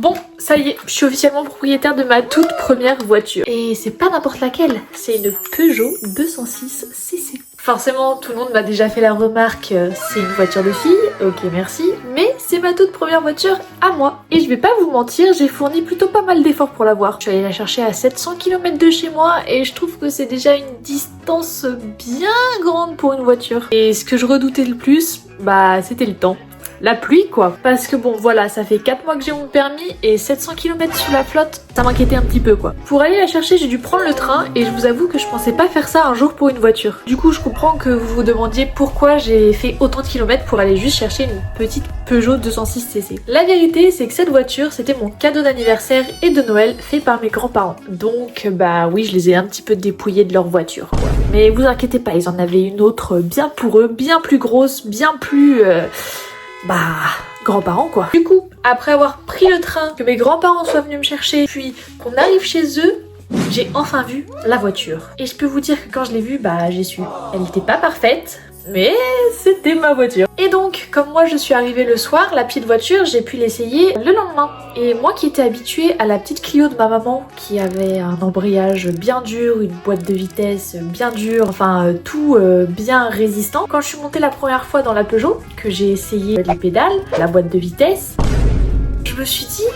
Bon, ça y est, je suis officiellement propriétaire de ma toute première voiture. Et c'est pas n'importe laquelle, c'est une Peugeot 206 CC. Forcément, tout le monde m'a déjà fait la remarque, c'est une voiture de fille, ok merci, mais c'est ma toute première voiture à moi. Et je vais pas vous mentir, j'ai fourni plutôt pas mal d'efforts pour l'avoir. Je suis allée la chercher à 700 km de chez moi et je trouve que c'est déjà une distance bien grande pour une voiture. Et ce que je redoutais le plus, bah c'était le temps. La pluie quoi, parce que bon voilà, ça fait 4 mois que j'ai mon permis et 700 km sous la flotte, ça m'inquiétait un petit peu quoi. Pour aller la chercher, j'ai dû prendre le train et je vous avoue que je pensais pas faire ça un jour pour une voiture. Du coup, je comprends que vous vous demandiez pourquoi j'ai fait autant de kilomètres pour aller juste chercher une petite Peugeot 206 CC. La vérité, c'est que cette voiture, c'était mon cadeau d'anniversaire et de Noël fait par mes grands-parents. Donc bah oui, je les ai un petit peu dépouillés de leur voiture quoi. Mais vous inquiétez pas, ils en avaient une autre bien pour eux, bien plus grosse, bien plus... grands-parents quoi. Du coup, après avoir pris le train, que mes grands-parents soient venus me chercher, puis qu'on arrive chez eux, j'ai enfin vu la voiture. Et je peux vous dire que quand je l'ai vue, j'ai su. Elle n'était pas parfaite, mais c'était ma voiture. Et donc, comme moi je suis arrivée le soir, la petite voiture, j'ai pu l'essayer le lendemain. Et moi qui étais habituée à la petite Clio de ma maman, qui avait un embrayage bien dur, une boîte de vitesse bien dure, enfin tout bien résistant, quand je suis montée la première fois dans la Peugeot, que j'ai essayé les pédales, la boîte de vitesse, je me suis dit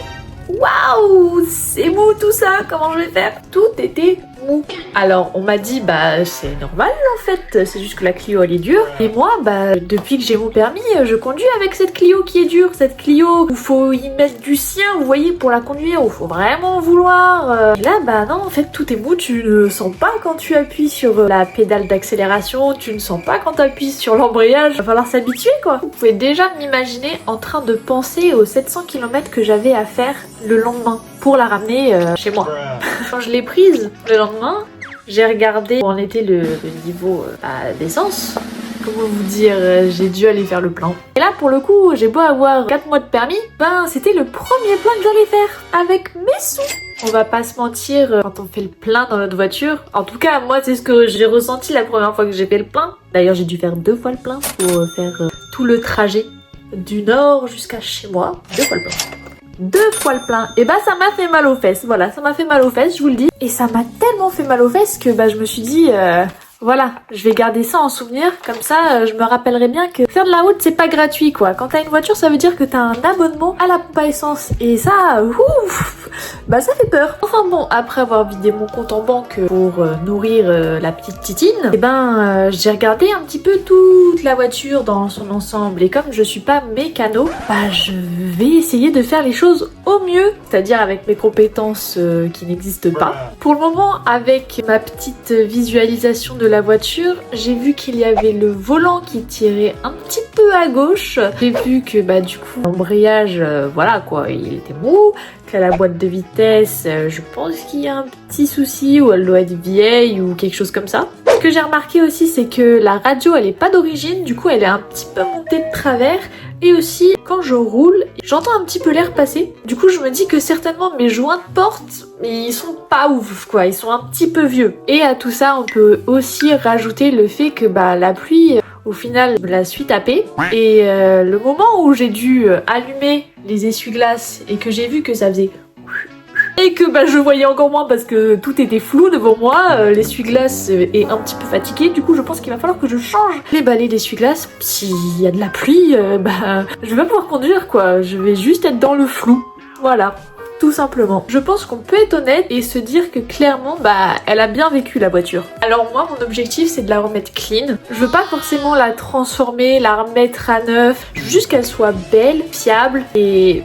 waouh, c'est mou tout ça, comment je vais faire? Tout était mou. Alors on m'a dit c'est normal en fait, c'est juste que la Clio elle est dure. Et moi depuis que j'ai mon permis, je conduis avec cette Clio qui est dure, cette Clio où faut y mettre du sien, vous voyez, pour la conduire, où faut vraiment vouloir. Et là non, en fait tout est mou, tu ne sens pas quand tu appuies sur la pédale d'accélération, tu ne sens pas quand tu appuies sur l'embrayage, va falloir s'habituer quoi. Vous pouvez déjà m'imaginer en train de penser aux 700 km que j'avais à faire le lendemain pour la ramener chez moi. Quand je l'ai prise le lendemain, j'ai regardé où en était le niveau d'essence. Comment vous dire, j'ai dû aller faire le plein. Et là pour le coup, j'ai beau avoir 4 mois de permis, c'était le premier plein que j'allais faire avec mes sous. On va pas se mentir, quand on fait le plein dans notre voiture, en tout cas moi c'est ce que j'ai ressenti la première fois que j'ai fait le plein. D'ailleurs j'ai dû faire 2 fois le plein pour faire tout le trajet du nord jusqu'à chez moi. 2 fois le plein. 2 fois le plein. Et ça m'a fait mal aux fesses. Voilà, ça m'a fait mal aux fesses, je vous le dis. Et ça m'a tellement fait mal aux fesses que je me suis dit... Voilà, je vais garder ça en souvenir, comme ça je me rappellerai bien que faire de la route c'est pas gratuit quoi. Quand t'as une voiture ça veut dire que t'as un abonnement à la pompe à essence et ça, ça fait peur. Enfin bon, après avoir vidé mon compte en banque pour nourrir la petite titine, j'ai regardé un petit peu toute la voiture dans son ensemble et comme je suis pas mécano, je vais essayer de faire les choses au mieux, c'est-à-dire avec mes compétences qui n'existent pas. Pour le moment, avec ma petite visualisation de la voiture, j'ai vu qu'il y avait le volant qui tirait un petit peu à gauche. J'ai vu que du coup l'embrayage, voilà quoi, il était mou, que la boîte de vitesse, je pense qu'il y a un petit souci ou elle doit être vieille ou quelque chose comme ça. Ce que j'ai remarqué aussi, c'est que la radio elle est pas d'origine, du coup elle est un petit peu montée de travers. Et aussi, quand je roule, j'entends un petit peu l'air passer. Du coup, je me dis que certainement mes joints de porte, ils sont pas ouf, quoi. Ils sont un petit peu vieux. Et à tout ça, on peut aussi rajouter le fait que la pluie, au final, me la suis tapée. Et le moment où j'ai dû allumer les essuie-glaces et que j'ai vu que ça faisait... Et que je voyais encore moins parce que tout était flou devant moi, l'essuie-glace est un petit peu fatigué, du coup je pense qu'il va falloir que je change les balais d'essuie-glace. S'il y a de la pluie, je vais pas pouvoir conduire quoi, je vais juste être dans le flou, voilà. Tout simplement. Je pense qu'on peut être honnête et se dire que clairement, elle a bien vécu la voiture. Alors moi, mon objectif, c'est de la remettre clean. Je veux pas forcément la transformer, la remettre à neuf, je veux juste qu'elle soit belle, fiable et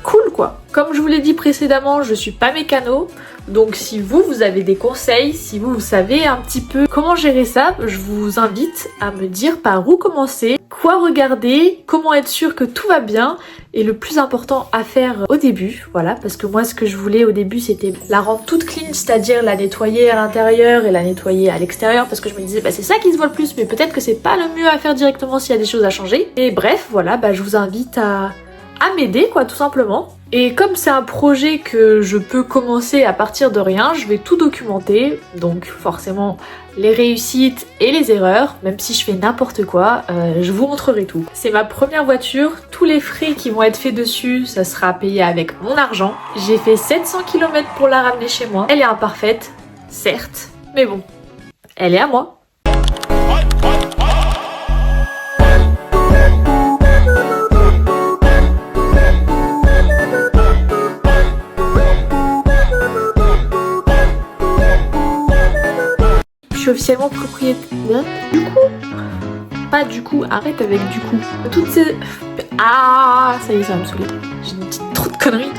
cool quoi. Comme je vous l'ai dit précédemment, je suis pas mécano, donc si vous avez des conseils, si vous savez un petit peu comment gérer ça, je vous invite à me dire par où commencer, quoi regarder, comment être sûr que tout va bien, et le plus important à faire au début, voilà, parce que moi ce que je voulais au début c'était la rendre toute clean, c'est-à-dire la nettoyer à l'intérieur et la nettoyer à l'extérieur, parce que je me disais c'est ça qui se voit le plus, mais peut-être que c'est pas le mieux à faire directement s'il y a des choses à changer. Et bref, voilà, je vous invite à m'aider quoi, tout simplement. Et comme c'est un projet que je peux commencer à partir de rien, je vais tout documenter, donc forcément les réussites et les erreurs, même si je fais n'importe quoi, je vous montrerai tout. C'est ma première voiture, tous les frais qui vont être faits dessus, ça sera payé avec mon argent. J'ai fait 700 km pour la ramener chez moi. Elle est imparfaite, certes, mais bon, elle est à moi. Je suis officiellement propriétaire. Du coup, pas du coup, arrête avec du coup. Toutes ces... Ah, ça y est, ça va me saouler. J'ai dit trop de conneries.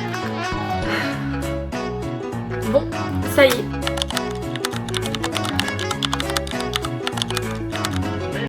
Bon, ça y est.